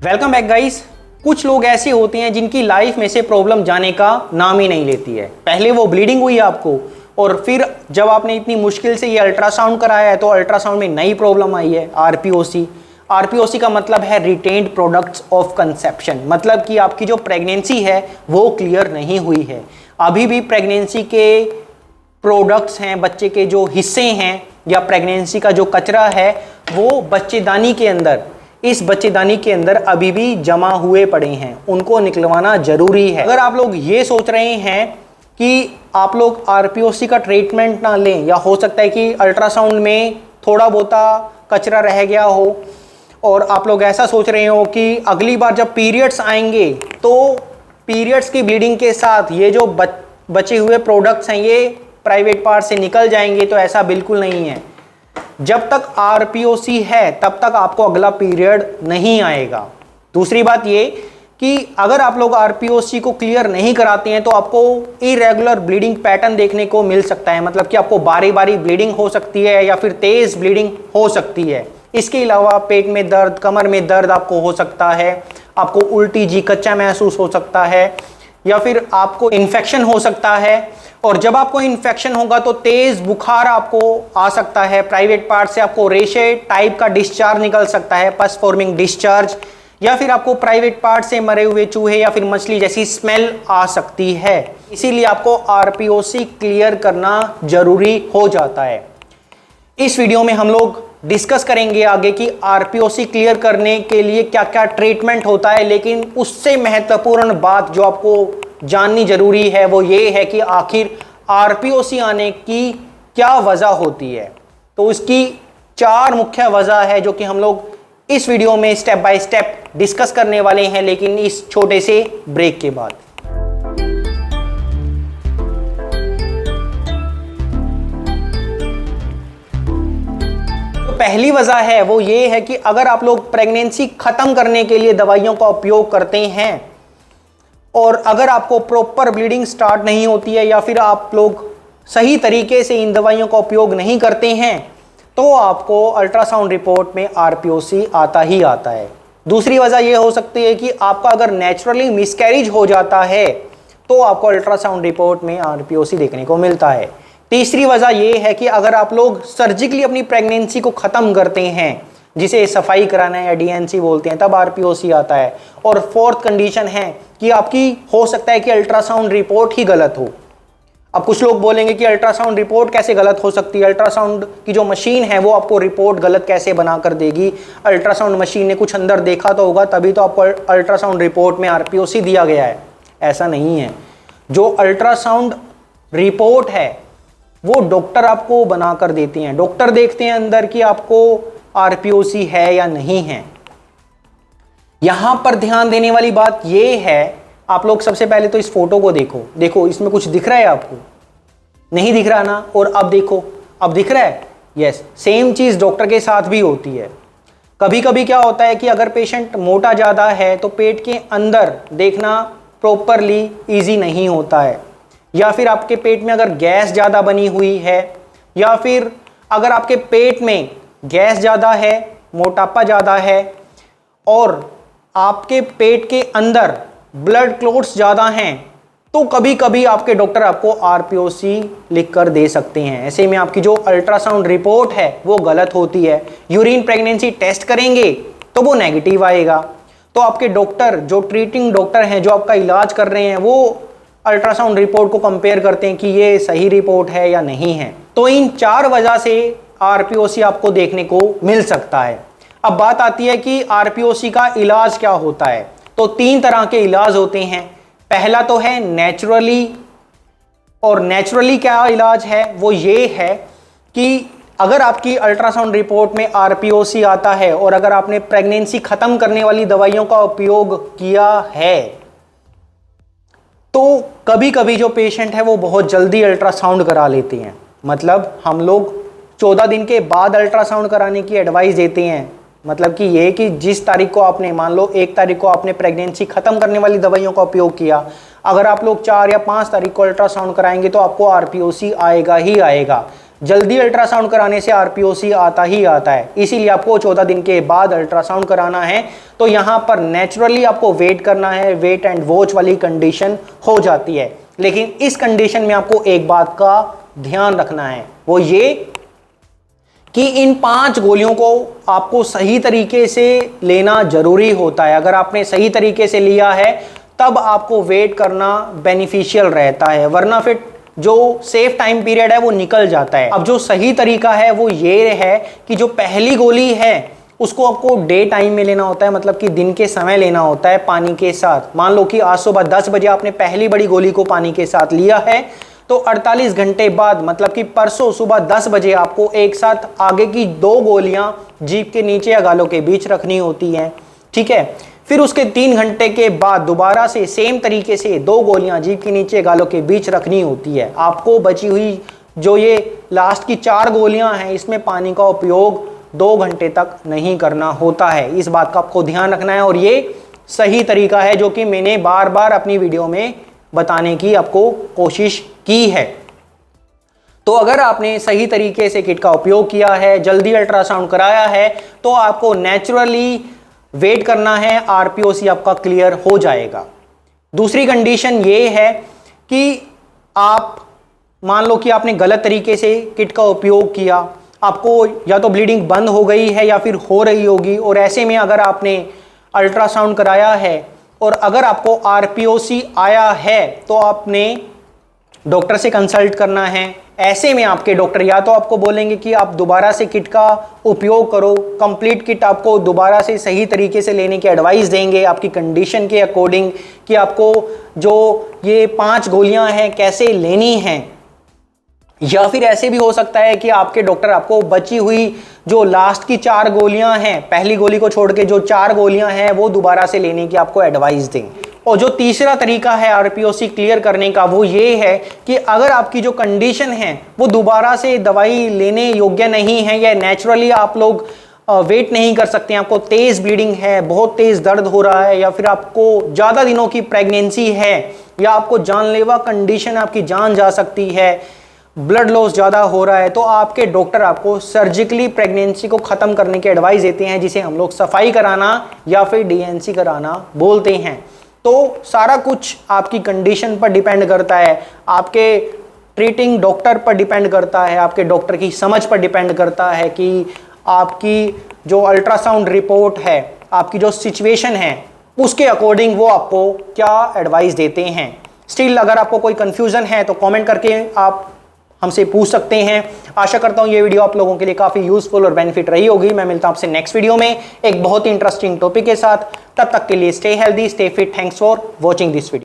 Welcome back guys. कुछ लोग ऐसे होते हैं जिनकी लाइफ में से प्रॉब्लम जाने का नाम ही नहीं लेती है। पहले वो ब्लीडिंग हुई आपको और फिर जब आपने इतनी मुश्किल से ये अल्ट्रासाउंड कराया है तो अल्ट्रासाउंड में नई प्रॉब्लम आई है आरपीओसी। आरपीओसी का मतलब है रिटेन्ड प्रोडक्ट्स ऑफ कंसेप्शन, मतलब कि आपकी जो प्रेगनेंसी है वो क्लियर नहीं हुई है। अभी भी प्रेगनेंसी के प्रोडक्ट्स हैं, बच्चे के जो हिस्से हैं या प्रेगनेंसी का जो कचरा है वो बच्चेदानी के अंदर, इस बच्चेदानी के अंदर अभी भी जमा हुए पड़े हैं, उनको निकलवाना जरूरी है। अगर आप लोग ये सोच रहे हैं कि आप लोग आरपीओसी का ट्रीटमेंट ना लें, या हो सकता है कि अल्ट्रासाउंड में थोड़ा बहुत कचरा रह गया हो और आप लोग ऐसा सोच रहे हो कि अगली बार जब पीरियड्स आएंगे तो पीरियड्स की ब्लीडिंग के साथ ये जो बचे हुए प्रोडक्ट्स हैं ये प्राइवेट पार्ट से निकल जाएंगे, तो ऐसा बिल्कुल नहीं है। जब तक आरपीओसी है तब तक आपको अगला पीरियड नहीं आएगा। दूसरी बात ये कि अगर आप लोग आरपीओसी को क्लियर नहीं कराते हैं तो आपको इरेगुलर ब्लीडिंग पैटर्न देखने को मिल सकता है, मतलब कि आपको बारी बारी ब्लीडिंग हो सकती है या फिर तेज ब्लीडिंग हो सकती है। इसके अलावा पेट में दर्द, कमर में दर्द आपको हो सकता है, आपको उल्टी जी कच्चा महसूस हो सकता है, या फिर आपको इन्फेक्शन हो सकता है। और जब आपको इन्फेक्शन होगा तो तेज बुखार आपको आ सकता है, प्राइवेट पार्ट से आपको रेशे टाइप का डिस्चार्ज निकल सकता है, पस फॉर्मिंग डिस्चार्ज, या फिर आपको प्राइवेट पार्ट से मरे हुए चूहे या फिर मछली जैसी स्मेल आ सकती है। इसीलिए आपको आरपीओसी क्लियर करना जरूरी हो जाता है। इस वीडियो में हम लोग डिस्कस करेंगे आगे कि आरपीओसी क्लियर करने के लिए क्या क्या ट्रीटमेंट होता है, लेकिन उससे महत्वपूर्ण बात जो आपको जाननी जरूरी है वो ये है कि आखिर आरपीओसी आने की क्या वजह होती है। तो उसकी 4 मुख्य वजह है जो कि हम लोग इस वीडियो में स्टेप बाय स्टेप डिस्कस करने वाले हैं, लेकिन इस छोटे से ब्रेक के बाद। तो पहली वजह है वो ये है कि अगर आप लोग प्रेगनेंसी खत्म करने के लिए दवाइयों का उपयोग करते हैं और अगर आपको प्रॉपर ब्लीडिंग स्टार्ट नहीं होती है या फिर आप लोग सही तरीके से इन दवाइयों का उपयोग नहीं करते हैं तो आपको अल्ट्रासाउंड रिपोर्ट में आरपीओसी आता ही आता है। दूसरी वजह यह हो सकती है कि आपका अगर नेचुरली मिसकैरेज हो जाता है तो आपको अल्ट्रासाउंड रिपोर्ट में आरपीओसी देखने को मिलता है। तीसरी वजह यह है कि अगर आप लोग सर्जिकली अपनी प्रेगनेंसी को ख़त्म करते हैं, जिसे सफाई कराना है या डीएनसी बोलते हैं, तब आरपीओसी आता है। और फोर्थ कंडीशन है कि आपकी हो सकता है कि अल्ट्रासाउंड रिपोर्ट ही गलत हो। अब कुछ लोग बोलेंगे कि अल्ट्रासाउंड रिपोर्ट कैसे गलत हो सकती है, अल्ट्रासाउंड की जो मशीन है वो आपको रिपोर्ट गलत कैसे बना कर देगी, अल्ट्रासाउंड मशीन ने कुछ अंदर देखा तो होगा तभी तो आपको अल्ट्रासाउंड रिपोर्ट में आरपीओसी दिया गया है। ऐसा नहीं है। जो अल्ट्रासाउंड रिपोर्ट है वो डॉक्टर आपको बना कर देते हैं। डॉक्टर देखते हैं अंदर कि आपको आरपीओसी है या नहीं है। यहां पर ध्यान देने वाली बात यह है, आप लोग सबसे पहले तो इस फोटो को देखो इसमें कुछ दिख रहा है आपको? नहीं दिख रहा ना? और अब देखो, अब दिख रहा है? यस, सेम चीज डॉक्टर के साथ भी होती है। कभी कभी क्या होता है कि अगर पेशेंट मोटा ज्यादा है तो पेट के अंदर देखना प्रॉपरली इजी नहीं होता है, या फिर आपके पेट में अगर गैस ज्यादा बनी हुई है, या फिर अगर आपके पेट में गैस ज़्यादा है, मोटापा ज़्यादा है और आपके पेट के अंदर ब्लड क्लॉट्स ज़्यादा हैं, तो कभी कभी आपके डॉक्टर आपको आरपीओसी लिख कर दे सकते हैं। ऐसे में आपकी जो अल्ट्रासाउंड रिपोर्ट है वो गलत होती है। यूरिन प्रेगनेंसी टेस्ट करेंगे तो वो नेगेटिव आएगा, तो आपके डॉक्टर, जो ट्रीटिंग डॉक्टर हैं, जो आपका इलाज कर रहे हैं, वो अल्ट्रासाउंड रिपोर्ट को कंपेयर करते हैं कि ये सही रिपोर्ट है या नहीं है। तो इन 4 वजह से आरपीओसी आपको देखने को मिल सकता है। अब बात आती है कि आरपीओसी का इलाज क्या होता है। तो 3 तरह के इलाज होते हैं। पहला तो है नेचुरली, और नेचुरली क्या इलाज है वो ये है कि अगर आपकी अल्ट्रासाउंड रिपोर्ट में आरपीओसी आता है और अगर आपने प्रेगनेंसी खत्म करने वाली दवाइयों का उपयोग किया है तो कभी कभी जो पेशेंट है वो बहुत जल्दी अल्ट्रासाउंड करा लेते हैं। मतलब हम लोग 14 दिन के बाद अल्ट्रासाउंड कराने की एडवाइस देते हैं। मतलब कि ये कि जिस तारीख को आपने, मान लो 1 तारीख को आपने प्रेगनेंसी खत्म करने वाली दवाइयों का उपयोग किया, अगर आप लोग 4 या 5 तारीख को अल्ट्रासाउंड कराएंगे तो आपको आरपीओसी आएगा ही आएगा। जल्दी अल्ट्रासाउंड कराने से आरपीओसी आता ही आता है, इसीलिए आपको 14 दिन के बाद अल्ट्रासाउंड कराना है। तो यहाँ पर नेचुरली आपको वेट करना है, वेट एंड वॉच वाली कंडीशन हो जाती है। लेकिन इस कंडीशन में आपको एक बात का ध्यान रखना है, वो ये कि इन 5 गोलियों को आपको सही तरीके से लेना जरूरी होता है। अगर आपने सही तरीके से लिया है तब आपको वेट करना बेनिफिशियल रहता है, वरना फिर जो सेफ टाइम पीरियड है वो निकल जाता है। अब जो सही तरीका है वो ये है कि जो पहली गोली है उसको आपको डे टाइम में लेना होता है, मतलब कि दिन के समय लेना होता है पानी के साथ। मान लो कि आज सुबह 10 बजे आपने पहली बड़ी गोली को पानी के साथ लिया है, तो 48 घंटे बाद मतलब कि परसों सुबह 10 बजे आपको एक साथ आगे की 2 गोलियां जीभ के नीचे या गालों के बीच रखनी होती हैं, ठीक है। फिर उसके 3 घंटे के बाद दोबारा से सेम तरीके से 2 गोलियां जीभ के नीचे गालों के बीच रखनी होती है। आपको बची हुई जो ये लास्ट की 4 गोलियां हैं इसमें पानी का उपयोग 2 घंटे तक नहीं करना होता है। इस बात का आपको ध्यान रखना है और ये सही तरीका है जो कि मैंने बार बार अपनी वीडियो में बताने की आपको कोशिश की है। तो अगर आपने सही तरीके से किट का उपयोग किया है, जल्दी अल्ट्रासाउंड कराया है, तो आपको नेचुरली वेट करना है, आरपीओसी आपका क्लियर हो जाएगा। दूसरी कंडीशन ये है कि आप मान लो कि आपने गलत तरीके से किट का उपयोग किया, आपको या तो ब्लीडिंग बंद हो गई है या फिर हो रही होगी, और ऐसे में अगर आपने अल्ट्रासाउंड कराया है और अगर आपको आरपीओसी आया है तो आपने डॉक्टर से कंसल्ट करना है। ऐसे में आपके डॉक्टर या तो आपको बोलेंगे कि आप दोबारा से किट का उपयोग करो, कंप्लीट किट आपको दोबारा से सही तरीके से लेने की एडवाइस देंगे आपकी कंडीशन के अकॉर्डिंग कि आपको जो ये 5 गोलियां हैं कैसे लेनी हैं। या फिर ऐसे भी हो सकता है कि आपके डॉक्टर आपको बची हुई जो लास्ट की 4 गोलियां हैं, पहली गोली को छोड़ के जो 4 गोलियां हैं वो दोबारा से लेने की आपको एडवाइस दें। और जो तीसरा तरीका है आरपीओसी क्लियर करने का वो ये है कि अगर आपकी जो कंडीशन है वो दोबारा से दवाई लेने योग्य नहीं है या नेचुरली आप लोग वेट नहीं कर सकते हैं, आपको तेज ब्लीडिंग है, बहुत तेज दर्द हो रहा है, या फिर आपको ज़्यादा दिनों की प्रेगनेंसी है, या आपको जानलेवा कंडीशन आपकी जान जा सकती है, ब्लड लॉस ज़्यादा हो रहा है, तो आपके डॉक्टर आपको सर्जिकली प्रेगनेंसी को ख़त्म करने की एडवाइस देते हैं, जिसे हम लोग सफाई कराना या फिर डीएनसी कराना बोलते हैं। तो सारा कुछ आपकी कंडीशन पर डिपेंड करता है, आपके ट्रीटिंग डॉक्टर पर डिपेंड करता है, आपके डॉक्टर की समझ पर डिपेंड करता है कि आपकी जो अल्ट्रासाउंड रिपोर्ट है, आपकी जो सिचुएशन है उसके अकॉर्डिंग वो आपको क्या एडवाइस देते हैं। स्टिल अगर आपको कोई कन्फ्यूज़न है तो कमेंट करके आप हमसे पूछ सकते हैं। आशा करता हूँ ये वीडियो आप लोगों के लिए काफ़ी यूजफुल और बेनिफिट रही होगी। मैं मिलता हूँ आपसे नेक्स्ट वीडियो में एक बहुत ही इंटरेस्टिंग टॉपिक के साथ। तब तक के लिए stay healthy, stay fit. Thanks for watching this video.